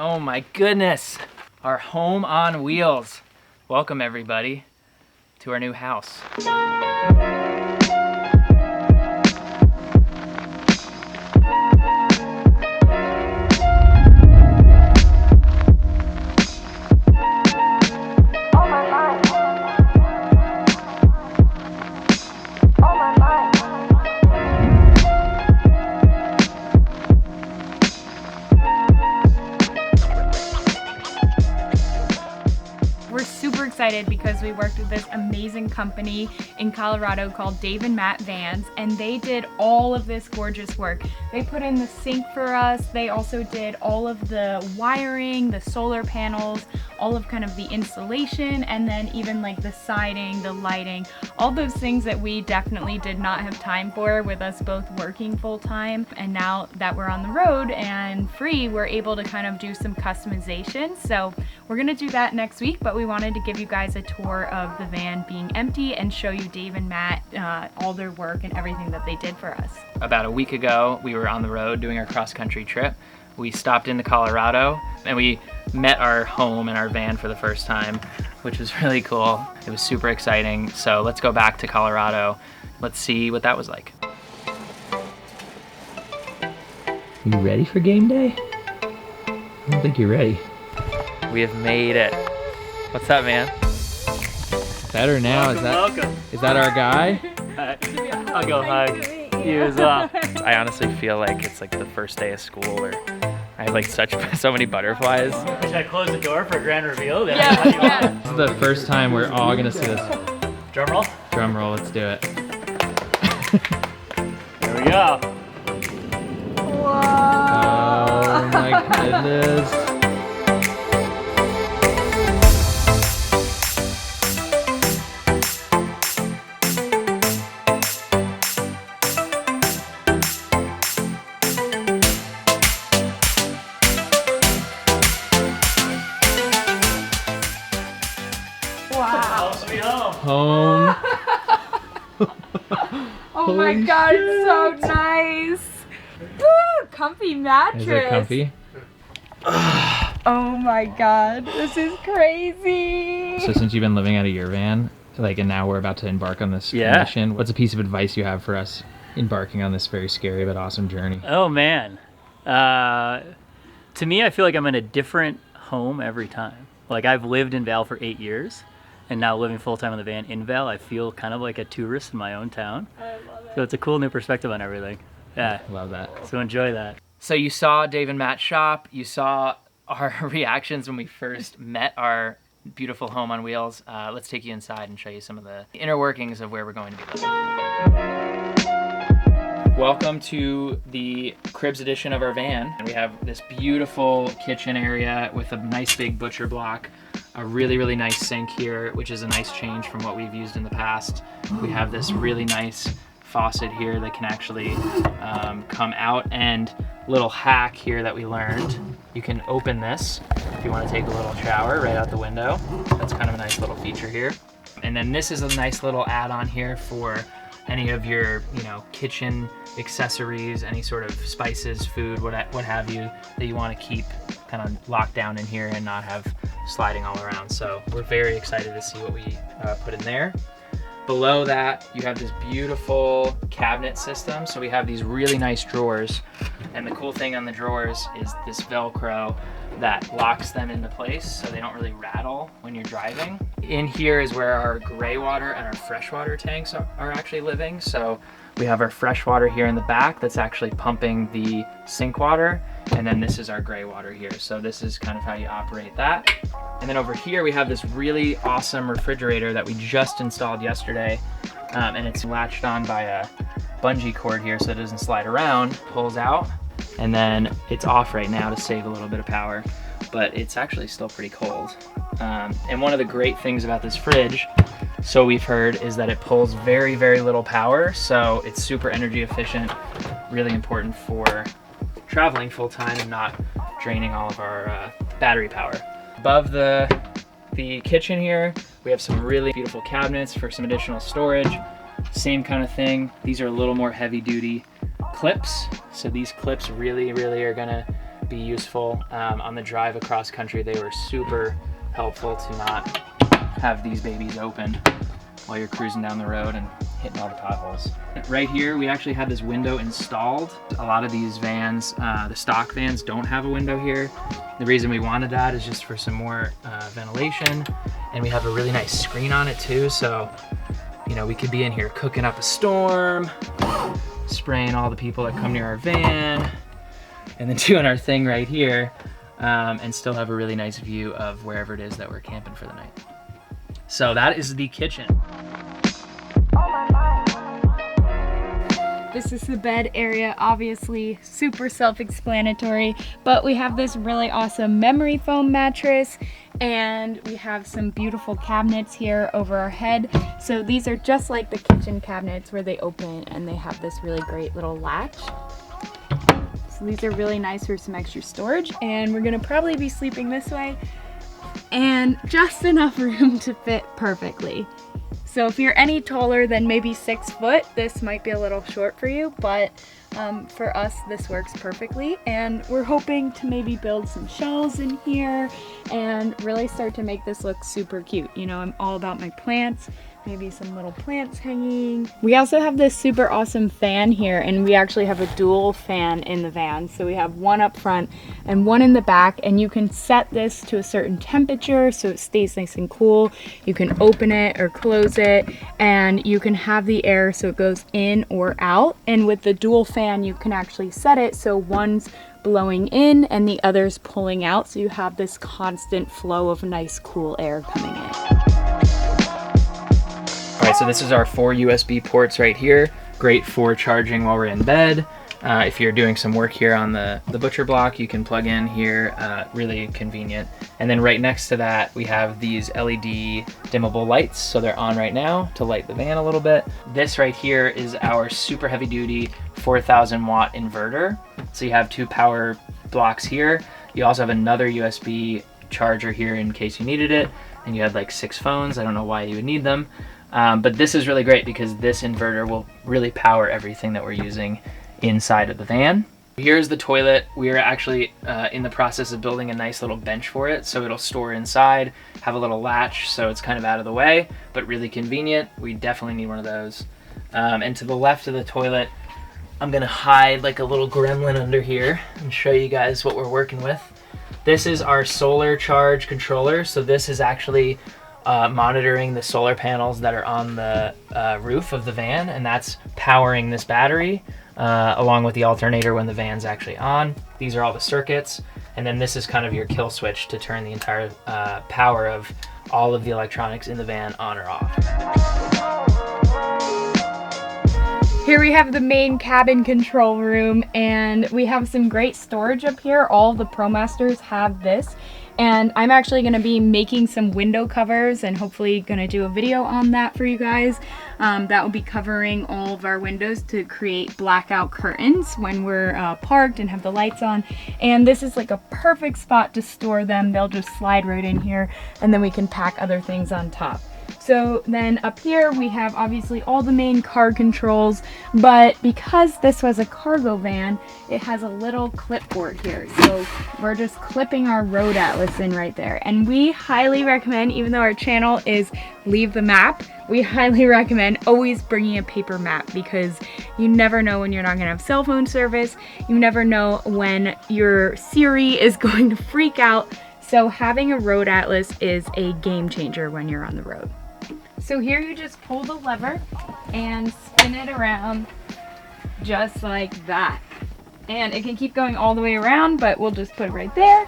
Oh my goodness, our home on wheels. Welcome everybody to our new house. We're super excited because we worked with this amazing company in Colorado called Dave and Matt Vans, and they did all of this gorgeous work. They put in the sink for us. They also did all of the wiring, the solar panels, all of kind of the installation, and then even like the siding, the lighting, all those things that we definitely did not have time for with us both working full time. And now that we're on the road and free, we're able to kind of do some customization. So we're gonna do that next week, but we wanted to give you guys a tour of the van being empty and show you Dave and Matt, all their work and everything that they did for us. About a week ago, we were on the road doing our cross-country trip. We stopped into Colorado and we met our home and our van for the first time, which was really cool. It was super exciting. So let's go back to Colorado. Let's see what that was like. You ready for game day? I don't think you're ready. We have made it. What's up, man? Better now. Welcome. Is that our guy? I'll go hug you as well. I honestly feel like it's like the first day of school where I have like so many butterflies. Should I close the door for a grand reveal? Yeah. This is the first time we're all gonna see this. Drum roll. Drum roll, let's do it. There we go. Oh my goodness. Wow. Sweet home. Home. Oh my God, it's so nice. Woo, comfy mattress. Is it comfy? Oh my God, this is crazy. So since you've been living out of your van, like, and now we're about to embark on this mission, what's a piece of advice you have for us embarking on this very scary but awesome journey? Oh man. To me, I feel like I'm in a different home every time. Like, I've lived in Val for 8 years, and now living full-time in the van in Val, I feel kind of like a tourist in my own town. I love it. So it's a cool new perspective on everything. Yeah. Love that. So enjoy that. So you saw Dave and Matt's shop, you saw our reactions when we first met our beautiful home on wheels. Let's take you inside and show you some of the inner workings of where we're going to be living. Welcome to the Cribs edition of our van. And we have this beautiful kitchen area with a nice big butcher block, a really, really nice sink here, which is a nice change from what we've used in the past. We have this really nice faucet here that can actually come out, and little hack here that we learned. You can open this if you want to take a little shower right out the window. That's kind of a nice little feature here. And then this is a nice little add-on here for any of your, kitchen accessories, any sort of spices, food, what have you, that you want to keep kind of locked down in here and not have sliding all around. So we're very excited to see what we put in there. Below that, you have this beautiful cabinet system. So we have these really nice drawers. And the cool thing on the drawers is this Velcro that locks them into place so they don't really rattle when you're driving. In here is where our gray water and our freshwater tanks are actually living. So we have our fresh water here in the back that's actually pumping the sink water. And then this is our gray water here. So this is kind of how you operate that. And then over here we have this really awesome refrigerator that we just installed yesterday. And it's latched on by a bungee cord here so it doesn't slide around, pulls out, and then it's off right now to save a little bit of power, but it's actually still pretty cold. And one of the great things about this fridge, so we've heard, is that it pulls very, very little power, so it's super energy efficient, really important for traveling full time and not draining all of our battery power. Above the kitchen here, we have some really beautiful cabinets for some additional storage. Same kind of thing. These are a little more heavy duty clips. So these clips really, really are gonna be useful. On the drive across country, they were super helpful to not have these babies open while you're cruising down the road and hitting all the potholes. Right here, we actually had this window installed. A lot of these vans, the stock vans, don't have a window here. The reason we wanted that is just for some more ventilation, and we have a really nice screen on it too, so you know, we could be in here cooking up a storm, spraying all the people that come near our van, and then doing our thing right here, and still have a really nice view of wherever it is that we're camping for the night. So that is the kitchen. This is the bed area, obviously super self-explanatory, but we have this really awesome memory foam mattress, and we have some beautiful cabinets here over our head. So these are just like the kitchen cabinets where they open and they have this really great little latch. So these are really nice for some extra storage, and we're gonna probably be sleeping this way, and just enough room to fit perfectly. So if you're any taller than maybe 6 foot, this might be a little short for you, but for us, this works perfectly. And we're hoping to maybe build some shelves in here and really start to make this look super cute. You know, I'm all about my plants, maybe some little plants hanging. We also have this super awesome fan here, and we actually have a dual fan in the van. So we have one up front and one in the back, and you can set this to a certain temperature so it stays nice and cool. You can open it or close it, and you can have the air so it goes in or out. And with the dual fan, you can actually set it so one's blowing in and the other's pulling out, so you have this constant flow of nice cool air coming in. All right, so this is our 4 USB ports right here. Great for charging while we're in bed. If you're doing some work here on the butcher block, you can plug in here, really convenient. And then right next to that, we have these LED dimmable lights. So they're on right now to light the van a little bit. This right here is our super heavy duty 4,000 watt inverter. So you have 2 power blocks here. You also have another USB charger here in case you needed it. And you had like 6 phones. I don't know why you would need them. But this is really great because this inverter will really power everything that we're using inside of the van. Here's the toilet. We are actually in the process of building a nice little bench for it, so it'll store inside, have a little latch, so it's kind of out of the way, but really convenient. We definitely need one of those. And to the left of the toilet, I'm gonna hide like a little gremlin under here and show you guys what we're working with. This is our solar charge controller, so this is actually monitoring the solar panels that are on the roof of the van, and that's powering this battery along with the alternator when the van's actually on. These are all the circuits, and then this is kind of your kill switch to turn the entire power of all of the electronics in the van on or off. Here we have the main cabin control room, and we have some great storage up here. All of the ProMasters have this. And I'm actually going to be making some window covers and hopefully going to do a video on that for you guys. That will be covering all of our windows to create blackout curtains when we're parked and have the lights on. And this is like a perfect spot to store them. They'll just slide right in here, and then we can pack other things on top. So then up here we have obviously all the main car controls, but because this was a cargo van, it has a little clipboard here. So we're just clipping our road atlas in right there. And we highly recommend, even though our channel is Leave the Map, we highly recommend always bringing a paper map, because you never know when you're not gonna have cell phone service. You never know when your Siri is going to freak out. So having a road atlas is a game changer when you're on the road. So here you just pull the lever and spin it around just like that. And it can keep going all the way around, but we'll just put it right there.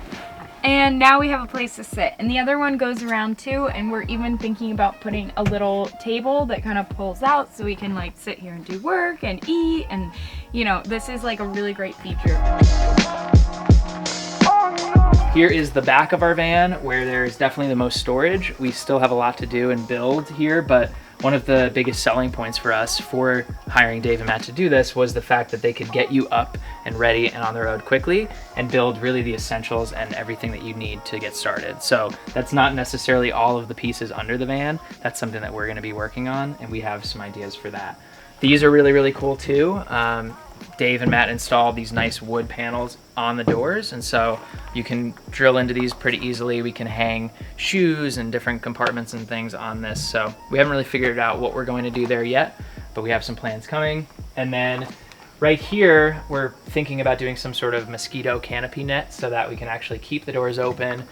And now we have a place to sit. And the other one goes around too, and we're even thinking about putting a little table that kind of pulls out so we can like sit here and do work and eat, and you know, this is like a really great feature. Here is the back of our van, where there's definitely the most storage. We still have a lot to do and build here, but one of the biggest selling points for us for hiring Dave and Matt to do this was the fact that they could get you up and ready and on the road quickly and build really the essentials and everything that you need to get started. So that's not necessarily all of the pieces under the van. That's something that we're gonna be working on, and we have some ideas for that. These are really, really cool too. Dave and Matt installed these nice wood panels on the doors, and so you can drill into these pretty easily. We can hang shoes and different compartments and things on this. So we haven't really figured out what we're going to do there yet, but we have some plans coming. And then right here, we're thinking about doing some sort of mosquito canopy net so that we can actually keep the doors open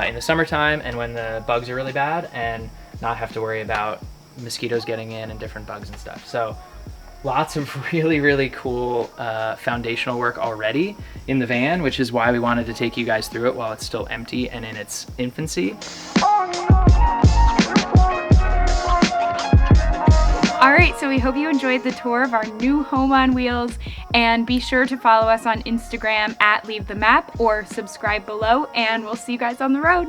in the summertime and when the bugs are really bad, and not have to worry about mosquitoes getting in and different bugs and stuff. So lots of really, really cool foundational work already in the van, which is why we wanted to take you guys through it while it's still empty and in its infancy. All right, so we hope you enjoyed the tour of our new home on wheels, and be sure to follow us on Instagram at Leave the Map or subscribe below, and we'll see you guys on the road.